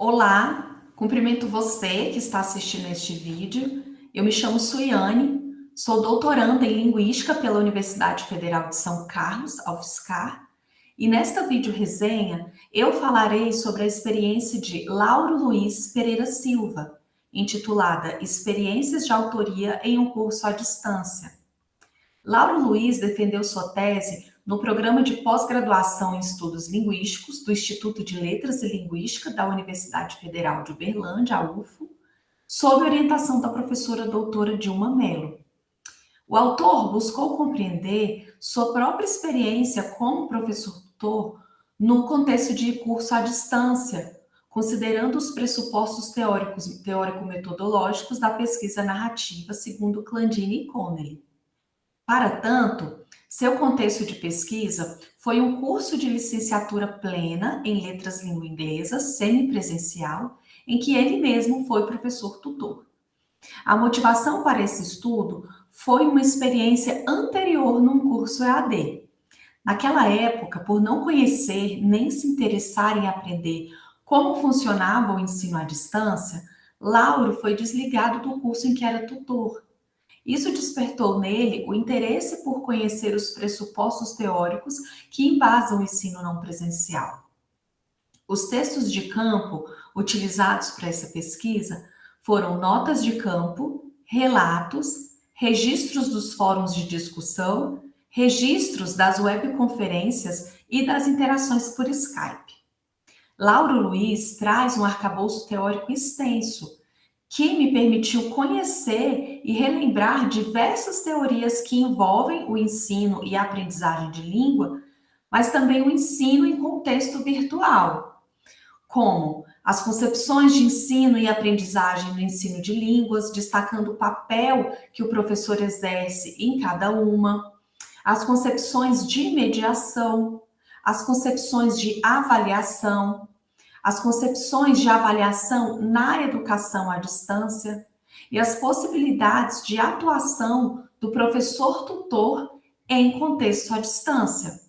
Olá, cumprimento você que está assistindo este vídeo. Eu me chamo Suiane, sou doutoranda em Linguística pela Universidade Federal de São Carlos, a UFSCar, e nesta videoresenha eu falarei sobre a experiência de Lauro Luiz Pereira Silva, intitulada Experiências de Autoria em um Curso à Distância. Lauro Luiz defendeu sua tese no programa de pós-graduação em estudos linguísticos do Instituto de Letras e Linguística da Universidade Federal de Uberlândia, a UFO, sob orientação da professora doutora Dilma Mello. O autor buscou compreender sua própria experiência como professor tutor no contexto de curso à distância, considerando os pressupostos teórico-metodológicos da pesquisa narrativa segundo Clandini e Connelly. Para tanto, seu contexto de pesquisa foi um curso de licenciatura plena em letras língua inglesa, semipresencial, em que ele mesmo foi professor tutor. A motivação para esse estudo foi uma experiência anterior num curso EAD. Naquela época, por não conhecer nem se interessar em aprender como funcionava o ensino à distância, Lauro foi desligado do curso em que era tutor. Isso despertou nele o interesse por conhecer os pressupostos teóricos que embasam o ensino não presencial. Os textos de campo utilizados para essa pesquisa foram notas de campo, relatos, registros dos fóruns de discussão, registros das webconferências e das interações por Skype. Lauro Luiz traz um arcabouço teórico extenso, que me permitiu conhecer e relembrar diversas teorias que envolvem o ensino e a aprendizagem de língua, mas também o ensino em contexto virtual, como as concepções de ensino e aprendizagem no ensino de línguas, destacando o papel que o professor exerce em cada uma, as concepções de mediação, as concepções de avaliação, as concepções de avaliação na educação à distância e as possibilidades de atuação do professor tutor em contexto à distância.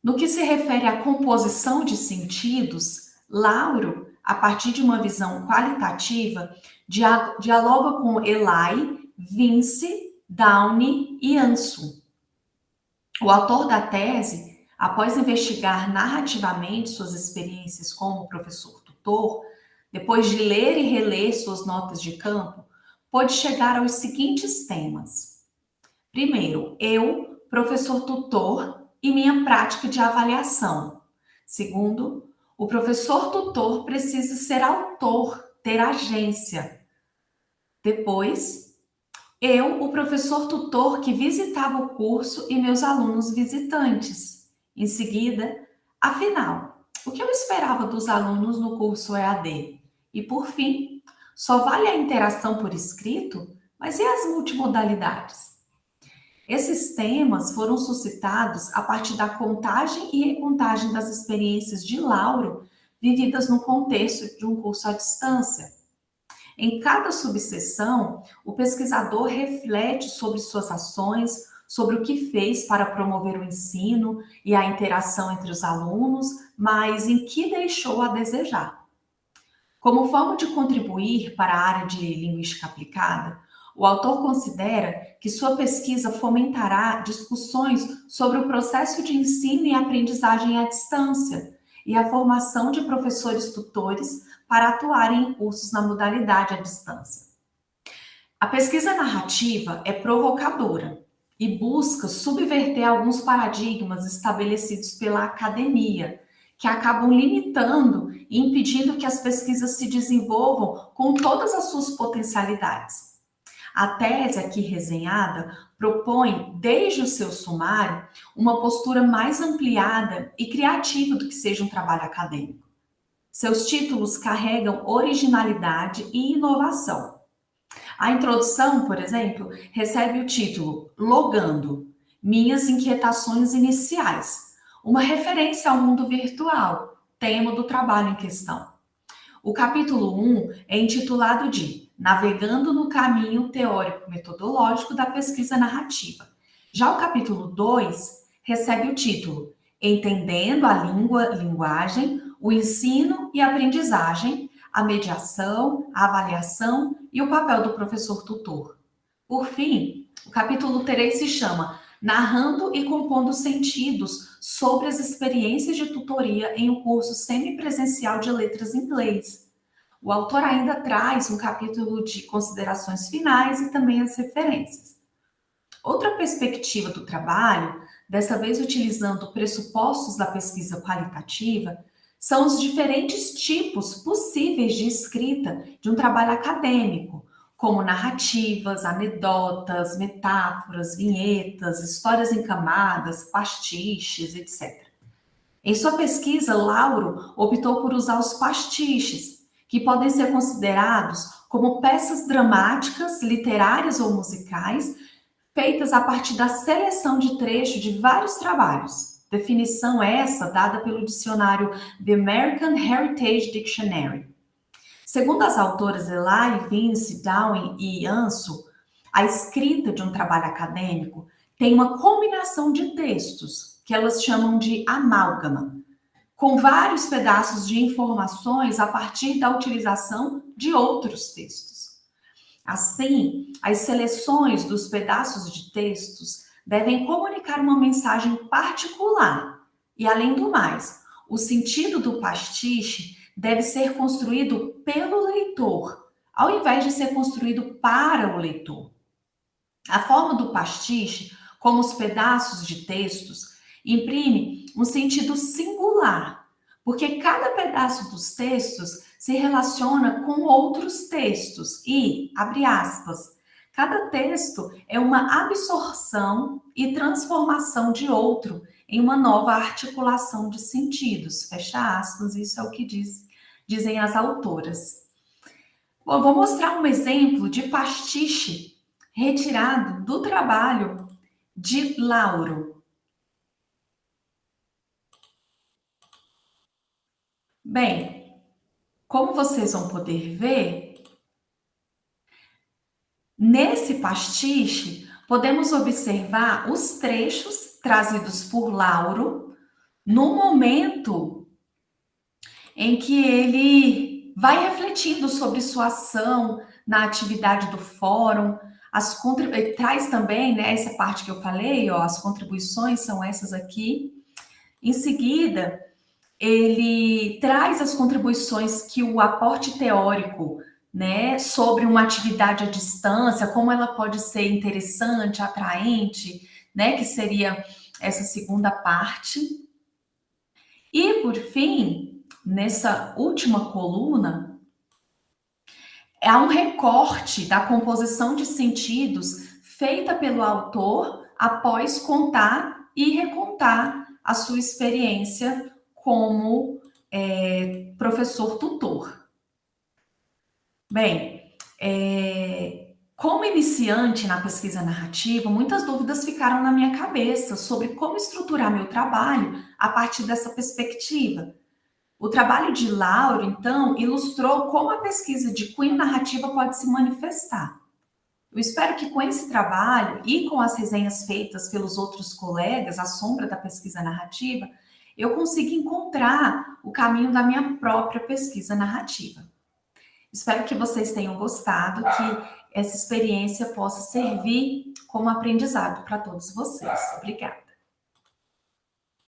No que se refere à composição de sentidos, Lauro, a partir de uma visão qualitativa, dialoga com Eli, Vince, Downey e Ansu. O autor da tese, após investigar narrativamente suas experiências como professor tutor, depois de ler e reler suas notas de campo, pôde chegar aos seguintes temas. Primeiro, eu, professor tutor, e minha prática de avaliação. Segundo, o professor tutor precisa ser autor, ter agência. Depois, eu, o professor tutor que visitava o curso e meus alunos visitantes. Em seguida, afinal, o que eu esperava dos alunos no curso EAD? E por fim, só vale a interação por escrito, mas e as multimodalidades? Esses temas foram suscitados a partir da contagem e recontagem das experiências de Lauro vividas no contexto de um curso à distância. Em cada subseção, o pesquisador reflete sobre suas ações, sobre o que fez para promover o ensino e a interação entre os alunos, mas em que deixou a desejar. Como forma de contribuir para a área de linguística aplicada, o autor considera que sua pesquisa fomentará discussões sobre o processo de ensino e aprendizagem à distância e a formação de professores tutores para atuarem em cursos na modalidade à distância. A pesquisa narrativa é provocadora e busca subverter alguns paradigmas estabelecidos pela academia, que acabam limitando e impedindo que as pesquisas se desenvolvam com todas as suas potencialidades. A tese aqui resenhada propõe, desde o seu sumário, uma postura mais ampliada e criativa do que seja um trabalho acadêmico. Seus títulos carregam originalidade e inovação. A introdução, por exemplo, recebe o título Logando, Minhas Inquietações Iniciais, uma referência ao mundo virtual, tema do trabalho em questão. O capítulo 1 é intitulado de Navegando no Caminho Teórico-Metodológico da Pesquisa Narrativa. Já o capítulo 2 recebe o título Entendendo a Língua, Linguagem, o ensino e a aprendizagem, a mediação, a avaliação e o papel do professor tutor. Por fim, o capítulo 3 se chama Narrando e Compondo Sentidos sobre as experiências de tutoria em um curso semipresencial de letras em inglês. O autor ainda traz um capítulo de considerações finais e também as referências. Outra perspectiva do trabalho, dessa vez utilizando pressupostos da pesquisa qualitativa, são os diferentes tipos possíveis de escrita de um trabalho acadêmico, como narrativas, anedotas, metáforas, vinhetas, histórias em camadas, pastiches, etc. Em sua pesquisa, Lauro optou por usar os pastiches, que podem ser considerados como peças dramáticas, literárias ou musicais, feitas a partir da seleção de trecho de vários trabalhos. Definição essa dada pelo dicionário The American Heritage Dictionary. Segundo as autoras Eli, Vince, Downing e Anso, a escrita de um trabalho acadêmico tem uma combinação de textos, que elas chamam de amálgama, com vários pedaços de informações a partir da utilização de outros textos. Assim, as seleções dos pedaços de textos devem comunicar uma mensagem particular. E, além do mais, o sentido do pastiche deve ser construído pelo leitor, ao invés de ser construído para o leitor. A forma do pastiche, como os pedaços de textos, imprime um sentido singular, porque cada pedaço dos textos se relaciona com outros textos e, abre aspas, cada texto é uma absorção e transformação de outro em uma nova articulação de sentidos, fecha aspas, isso é o que dizem as autoras. Bom, eu vou mostrar um exemplo de pastiche retirado do trabalho de Lauro. Bem, como vocês vão poder ver, nesse pastiche, podemos observar os trechos trazidos por Lauro no momento em que ele vai refletindo sobre sua ação na atividade do fórum. Ele traz também, né, essa parte que eu falei, ó, as contribuições são essas aqui. Em seguida, ele traz as contribuições que o aporte teórico, né, sobre uma atividade à distância, como ela pode ser interessante, atraente, né, que seria essa segunda parte. E, por fim, nessa última coluna, há um recorte da composição de sentidos feita pelo autor após contar e recontar a sua experiência como professor tutor. Bem, como iniciante na pesquisa narrativa, muitas dúvidas ficaram na minha cabeça sobre como estruturar meu trabalho a partir dessa perspectiva. O trabalho de Lauro, então, ilustrou como a pesquisa de cunho narrativa pode se manifestar. Eu espero que com esse trabalho e com as resenhas feitas pelos outros colegas à sombra da pesquisa narrativa, eu consiga encontrar o caminho da minha própria pesquisa narrativa. Espero que vocês tenham gostado, que essa experiência possa servir como aprendizado para todos vocês. Obrigada.